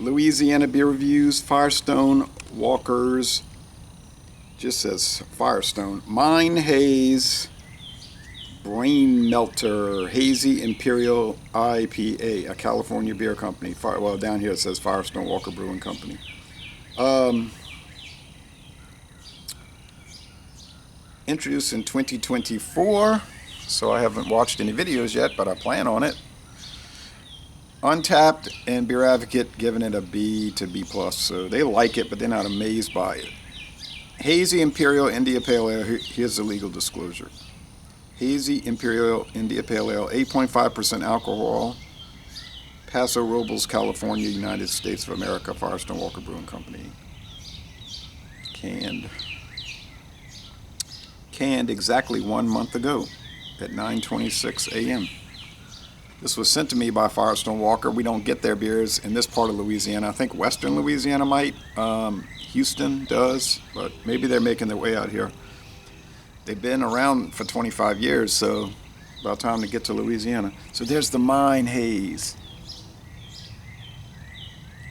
Louisiana beer reviews. Firestone Walker's, just says Firestone. Mine Haze Brain Melter Hazy Imperial IPA, a California beer company. Well, down here it says Firestone Walker Brewing Company. Introduced in 2024, so I haven't watched any videos yet, but I plan on it. Untapped and Beer Advocate giving it a B to B+, so they like it, but they're not amazed by it. Hazy Imperial India Pale Ale, here's the legal disclosure. Hazy Imperial India Pale Ale, 8.5% alcohol, Paso Robles, California, United States of America, Firestone Walker Brewing Company. Canned exactly 1 month ago at 9:26 a.m. This was sent to me by Firestone Walker. We don't get their beers in this part of Louisiana. I think Western Louisiana might. Houston does, but maybe they're making their way out here. They've been around for 25 years, so about time to get to Louisiana. So there's the Mine Haze.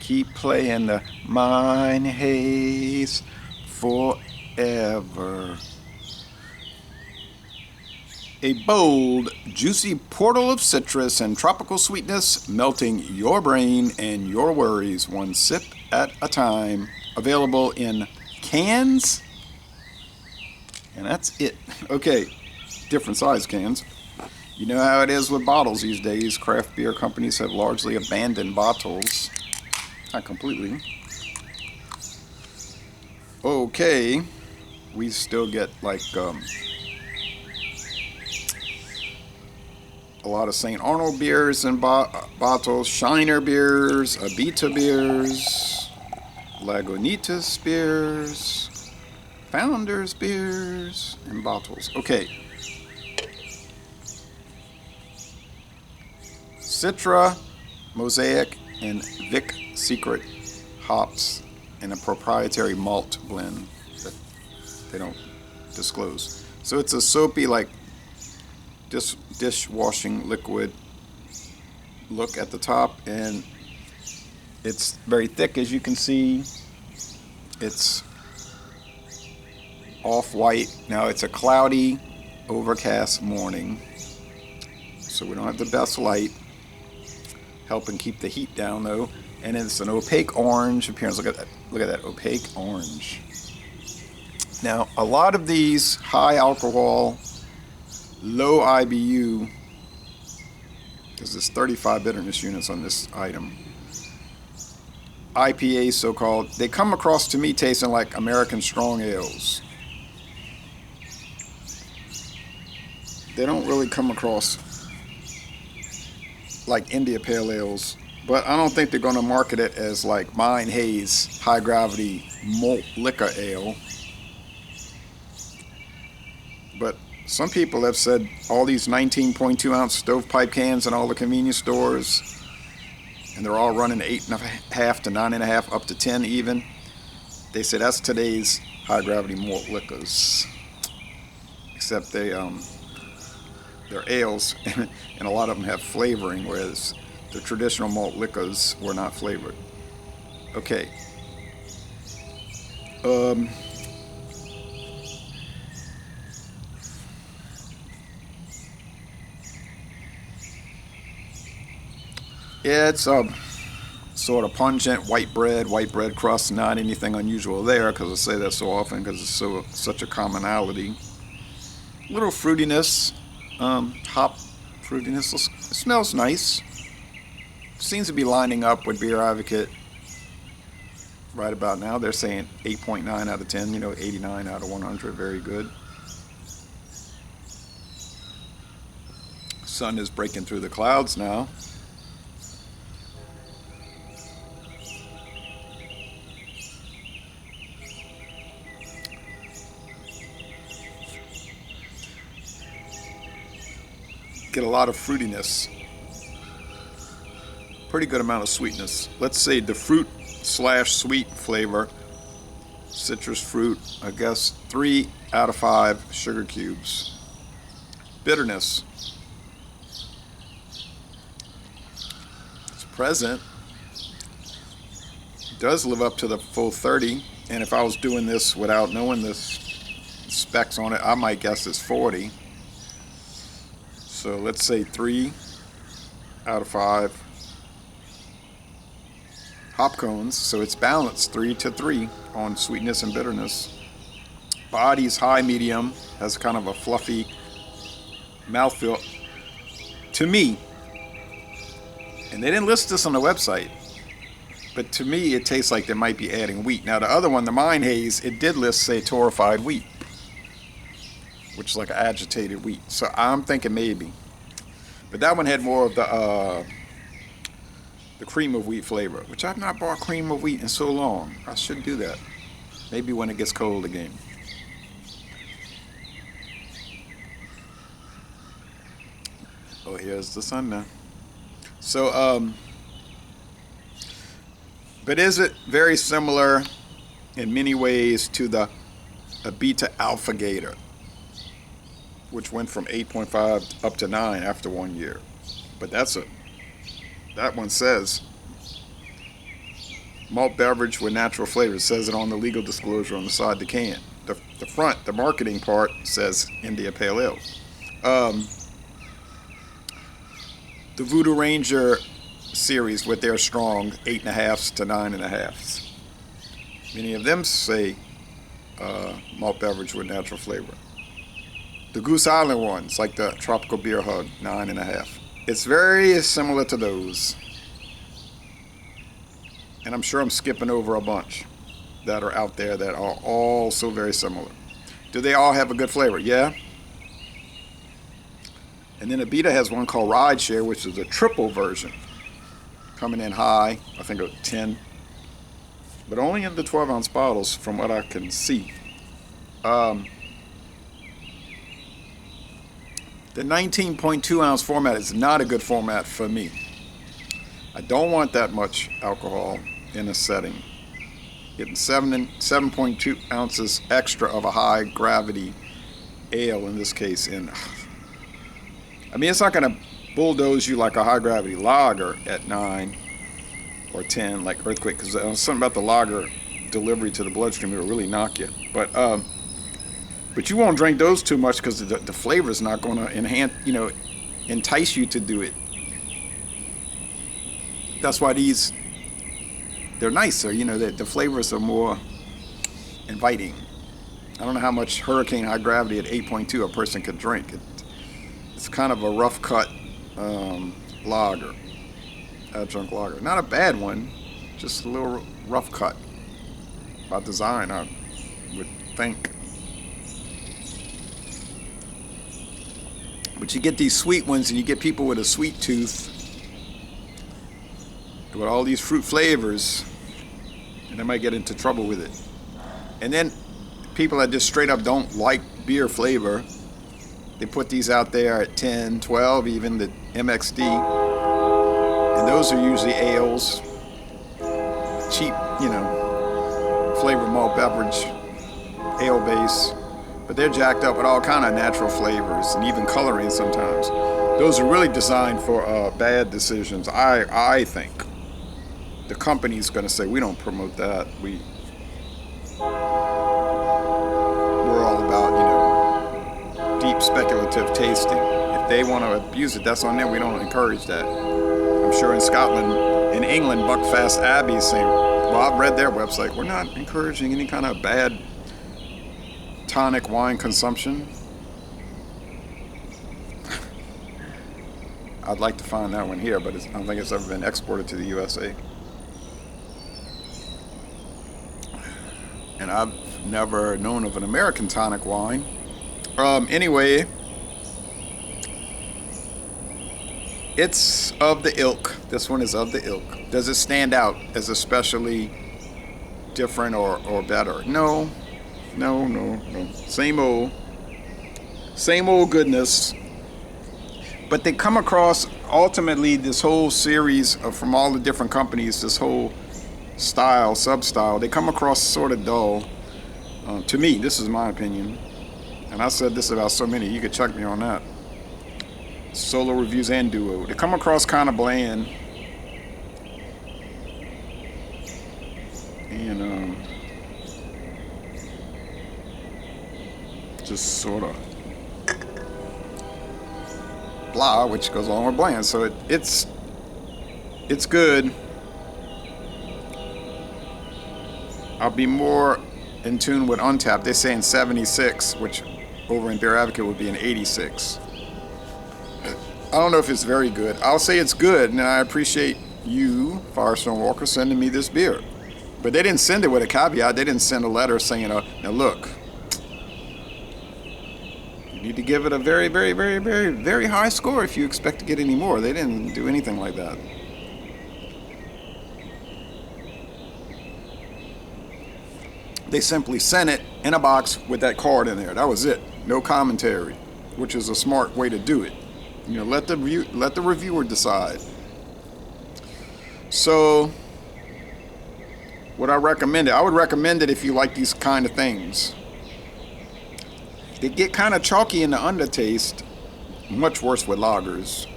Keep playing the Mine Haze forever. A bold, juicy portal of citrus and tropical sweetness, melting your brain and your worries one sip at a time. Available in cans, and that's it. Okay, different size cans. You know how it is with bottles these days. Craft beer companies have largely abandoned bottles. Not completely. Okay, we still get like a lot of St. Arnold beers in bottles, Shiner beers, Abita beers, Lagunitas beers, Founders beers in bottles. Okay. Citra, Mosaic, and Vic Secret hops in a proprietary malt blend that they don't disclose. So it's a soapy, like dishwashing liquid look at the top, and it's very thick, as you can see. It's off-white. Now it's a cloudy, overcast morning, so we don't have the best light, helping keep the heat down though. And it's an opaque orange appearance. Look at that opaque orange. Now a lot of these high alcohol, low IBU, because there's 35 bitterness units on this item, IPAs so-called, they come across to me tasting like American strong ales. They don't really come across like India Pale Ales, but I don't think they're going to market it as like Mine Haze high gravity malt liquor ale. But some people have said all these 19.2 ounce stovepipe cans in all the convenience stores, and they're all running 8.5 to 9.5 up to 10 even. They say that's today's high gravity malt liquors, except they're ales, and a lot of them have flavoring, whereas the traditional malt liquors were not flavored. Okay. It's sort of pungent, white bread crust, not anything unusual there, because I say that so often because it's such a commonality. Little fruitiness, hop fruitiness. It smells nice. Seems to be lining up with Beer Advocate right about now. They're saying 8.9 out of 10, 89 out of 100, very good. Sun is breaking through the clouds now. Get a lot of fruitiness. Pretty good amount of sweetness. Let's say the fruit/sweet flavor, citrus fruit, I guess 3 out of 5 sugar cubes. Bitterness. It's present. does live up to the full 30. And if I was doing this without knowing the specs on it, I might guess it's 40. So let's say 3 out of 5 hop cones. So it's balanced 3 to 3 on sweetness and bitterness. Body's high medium, has kind of a fluffy mouthfeel to me. And they didn't list this on the website, but to me it tastes like they might be adding wheat. Now the other one, the Mine Haze, it did list say torrified wheat, which is like agitated wheat. So I'm thinking maybe. But that one had more of the cream of wheat flavor, which I've not bought cream of wheat in so long. I should do that. Maybe when it gets cold again. Oh, here's the sun now. So, but is it very similar in many ways to the Beta Alpha Gator, which went from 8.5 up to 9 after 1 year? But that one says malt beverage with natural flavor. It says it on the legal disclosure on the side of the can. The front, the marketing part, says India Pale Ale. The Voodoo Ranger series with their strong 8.5s to 9.5s. Many of them say malt beverage with natural flavor. The Goose Island ones, like the Tropical Beer Hug, 9.5. It's very similar to those. And I'm sure I'm skipping over a bunch that are out there that are all so very similar. Do they all have a good flavor? Yeah. And then Abita has one called Rideshare, which is a triple version, coming in high, I think at 10, but only in the 12-ounce bottles from what I can see. The 19.2-ounce format is not a good format for me. I don't want that much alcohol in a setting. Getting 7.2 ounces extra of a high gravity ale in this case in. I mean, it's not going to bulldoze you like a high gravity lager at 9 or 10, like Earthquake, because something about the lager delivery to the bloodstream will really knock you. But you won't drink those too much because the flavor is not going to entice you to do it. That's why they're nicer. The flavors are more inviting. I don't know how much Hurricane High Gravity at 8.2 a person could drink. It's kind of a rough cut lager, adjunct lager. Not a bad one, just a little rough cut by design, I would think. But you get these sweet ones, and you get people with a sweet tooth with all these fruit flavors, and they might get into trouble with it. And then people that just straight up don't like beer flavor, they put these out there at 10, 12, even the MXD. And those are usually ales, cheap, flavored malt beverage, ale base. But they're jacked up with all kind of natural flavors and even coloring sometimes. Those are really designed for bad decisions, I think. The company's going to say, we don't promote that. We're all about, deep speculative tasting. If they want to abuse it, that's on them. We don't encourage that. I'm sure in Scotland, in England, Buckfast Abbey is saying, well, I've read their website, we're not encouraging any kind of bad tonic wine consumption. I'd like to find that one here, but I don't think it's ever been exported to the USA. And I've never known of an American tonic wine. Anyway, it's of the ilk. This one is of the ilk. Does it stand out as especially different or better? No. Same old goodness. But they come across, ultimately, this whole series from all the different companies, this whole sub-style, they come across sort of dull. To me, this is my opinion. And I said this about so many, you could check me on that. Solo reviews and duo. They come across kind of bland. and just sort of blah, which goes along with bland. So it's good. I'll be more in tune with Untapped. They're saying 76, which over in Beer Advocate would be an 86. I don't know if it's very good. I'll say it's good, and I appreciate you, Firestone Walker, sending me this beer. But they didn't send it with a caveat. They didn't send a letter saying, now look, you need to give it a very, very, very, very, very high score if you expect to get any more. They didn't do anything like that. They simply sent it in a box with that card in there. That was it. No commentary, which is a smart way to do it. You know, let the reviewer decide. So, would I recommend it? I would recommend it if you like these kind of things. They get kind of chalky in the undertaste. Much worse with lagers.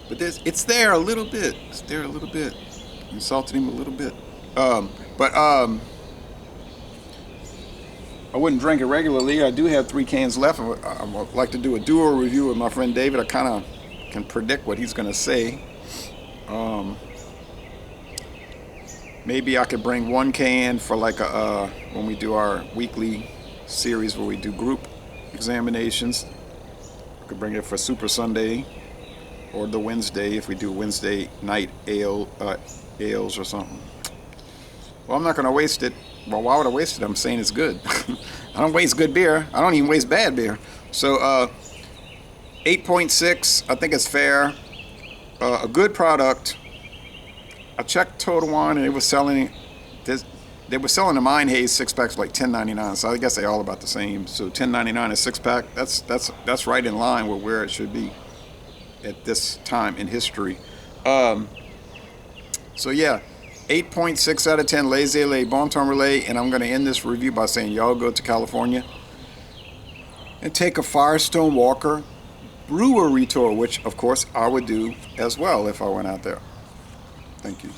But it's there a little bit. It's there a little bit. You salted him a little bit. I wouldn't drink it regularly. I do have 3 cans left. I would like to do a dual review with my friend David. I kind of can predict what he's going to say. Maybe I could bring 1 can for like when we do our weekly series where we do group examinations. I could bring it for Super Sunday or the Wednesday if we do Wednesday night ales or something. Well, I'm not going to waste it. Well, why would I waste it? I'm saying it's good. I don't waste good beer. I don't even waste bad beer. So 8.6, I think it's fair. A good product. I checked Total Wine and they were selling the Mine Haze 6-packs for like $10.99. So I guess they're all about the same. So $10.99 a 6-pack. That's right in line with where it should be at this time in history. So yeah. 8.6 out of 10, Laissez-les, Bon Temps Relais, and I'm going to end this review by saying y'all go to California and take a Firestone Walker brewery tour, which of course I would do as well if I went out there. Thank you.